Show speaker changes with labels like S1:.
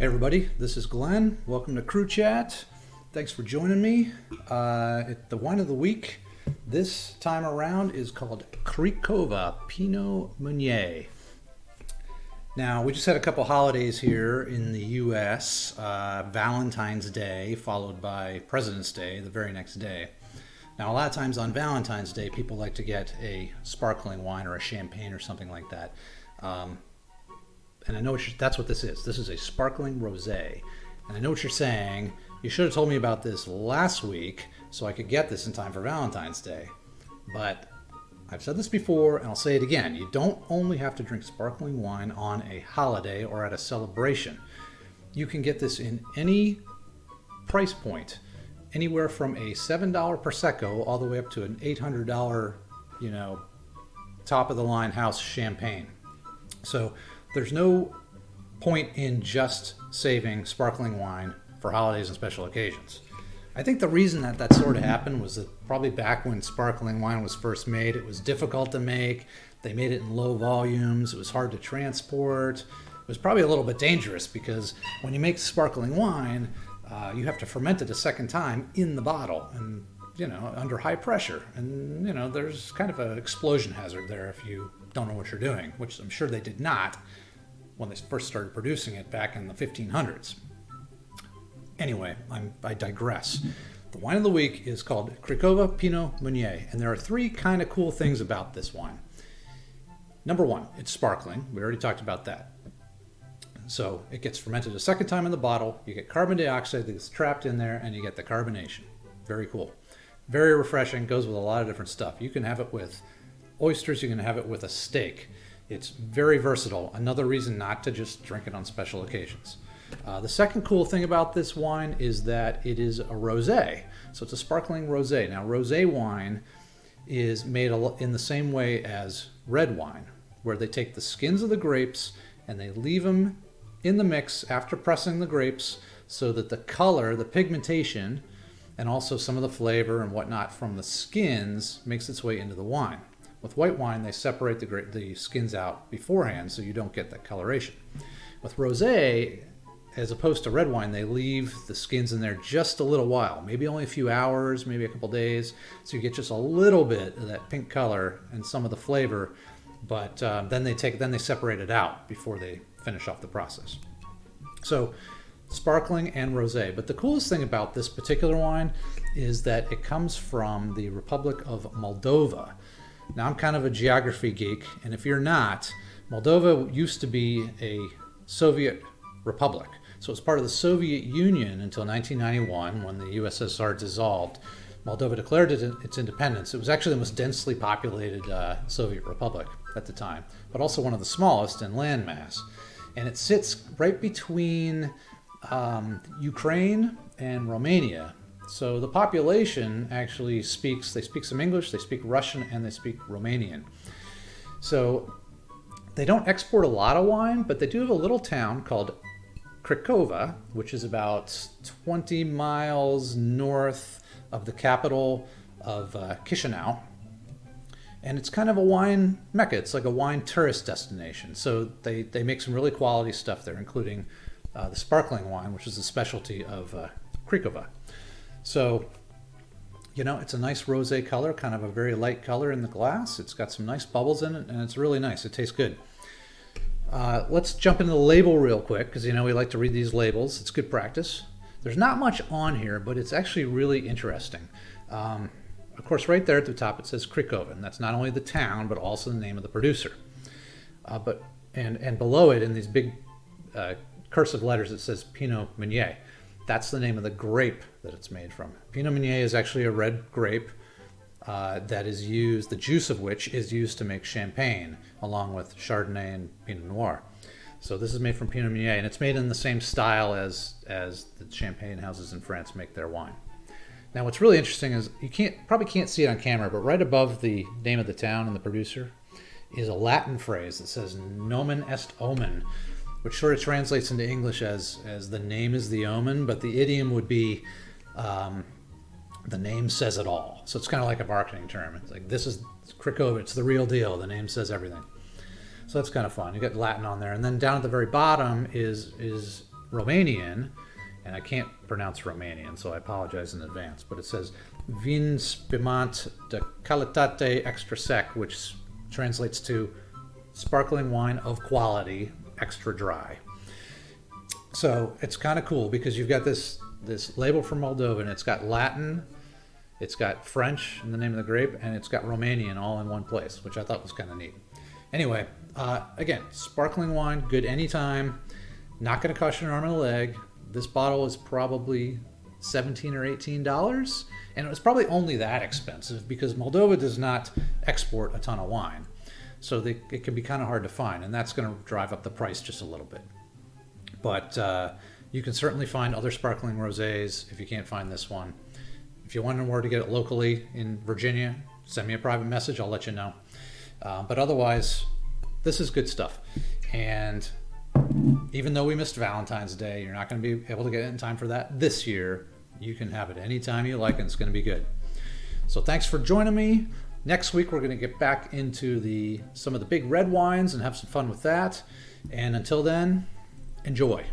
S1: Hey everybody, this is Glenn. Welcome to Crew Chat. Thanks for joining me. The wine of the week this time around is called Cricova Pinot Meunier. Now, we just had a couple holidays here in the US, Valentine's Day followed by President's Day the very next day. Now, a lot of times on Valentine's Day, people like to get a sparkling wine or a champagne or something like that. And I know that's what this is. This is a sparkling rosé. And I know what you're saying. You should have told me about this last week so I could get this in time for Valentine's Day. But I've said this before and I'll say it again. You don't only have to drink sparkling wine on a holiday or at a celebration. You can get this in any price point, anywhere from a $7 Prosecco all the way up to an $800, top of the line house champagne. So there's no point in just saving sparkling wine for holidays and special occasions. I think the reason that sort of happened was that probably back when sparkling wine was first made, it was difficult to make. They made it in low volumes. It was hard to transport. It was probably a little bit dangerous because when you make sparkling wine, you have to ferment it a second time in the bottle and, under high pressure. And, there's kind of an explosion hazard there if you don't know what you're doing, which I'm sure they did not when they first started producing it back in the 1500s. Anyway, I digress. The wine of the week is called Cricova Pinot Meunier, and there are three kind of cool things about this wine. Number one, it's sparkling. We already talked about that. So it gets fermented a second time in the bottle. You get carbon dioxide that gets trapped in there, and you get the carbonation. Very cool. Very refreshing. Goes with a lot of different stuff. You can have it with oysters. You can have it with a steak. It's very versatile. Another reason not to just drink it on special occasions. The second cool thing about this wine is that it is a rosé. So it's a sparkling rosé. Now, rosé wine is made in the same way as red wine, where they take the skins of the grapes and they leave them in the mix after pressing the grapes so that the color, the pigmentation, and also some of the flavor and whatnot from the skins makes its way into the wine. With white wine, they separate the skins out beforehand so you don't get that coloration. With rosé, as opposed to red wine, they leave the skins in there just a little while, maybe only a few hours, maybe a couple days, so you get just a little bit of that pink color and some of the flavor, but then they separate it out before they finish off the process. So sparkling and rosé. But the coolest thing about this particular wine is that it comes from the Republic of Moldova. Now, I'm kind of a geography geek, and if you're not, Moldova used to be a Soviet republic. So it was part of the Soviet Union until 1991 when the USSR dissolved. Moldova declared its independence. It was actually the most densely populated Soviet republic at the time, but also one of the smallest in land mass. And it sits right between Ukraine and Romania. So the population actually speak some English, they speak Russian, and they speak Romanian. So they don't export a lot of wine, but they do have a little town called Cricova, which is about 20 miles north of the capital of Chisinau. And it's kind of a wine mecca. It's like a wine tourist destination. So they make some really quality stuff there, including the sparkling wine, which is the specialty of Cricova. So, it's a nice rosé color, kind of a very light color in the glass. It's got some nice bubbles in it, and it's really nice. It tastes good. Let's jump into the label real quick, because, we like to read these labels. It's good practice. There's not much on here, but it's actually really interesting. Of course, right there at the top, it says Cricova, and that's not only the town, but also the name of the producer. And below it, in these big cursive letters, it says Pinot Meunier. That's the name of the grape that it's made from. Pinot Meunier is actually a red grape that is used, the juice of which is used to make champagne, along with Chardonnay and Pinot Noir. So this is made from Pinot Meunier, and it's made in the same style as the champagne houses in France make their wine. Now, what's really interesting is you probably can't see it on camera, but right above the name of the town and the producer is a Latin phrase that says "Nomen est omen," which sort of translates into English as the name is the omen, but the idiom would be the name says it all. So it's kind of like a marketing term. It's like, this is Cricova, it's the real deal. The name says everything. So that's kind of fun. You got Latin on there. And then down at the very bottom is Romanian, and I can't pronounce Romanian, so I apologize in advance, but it says Vin Spumant de Calitate Extra Sec, which translates to sparkling wine of quality, extra dry. So it's kind of cool because you've got this label from Moldova, and it's got Latin, it's got French in the name of the grape, and it's got Romanian all in one place, which I thought was kind of neat. Anyway, again, sparkling wine, good anytime, not going to cost you an arm and a leg. This bottle is probably $17 or $18, and it was probably only that expensive because Moldova does not export a ton of wine. So it can be kind of hard to find, and that's going to drive up the price just a little bit. But you can certainly find other sparkling rosés if you can't find this one. If you want to know where to get it locally in Virginia, send me a private message, I'll let you know. But otherwise, this is good stuff. And even though we missed Valentine's Day, you're not going to be able to get it in time for that this year. You can have it anytime you like, and it's going to be good. So thanks for joining me. Next week, we're going to get back into some of the big red wines and have some fun with that. And until then, enjoy.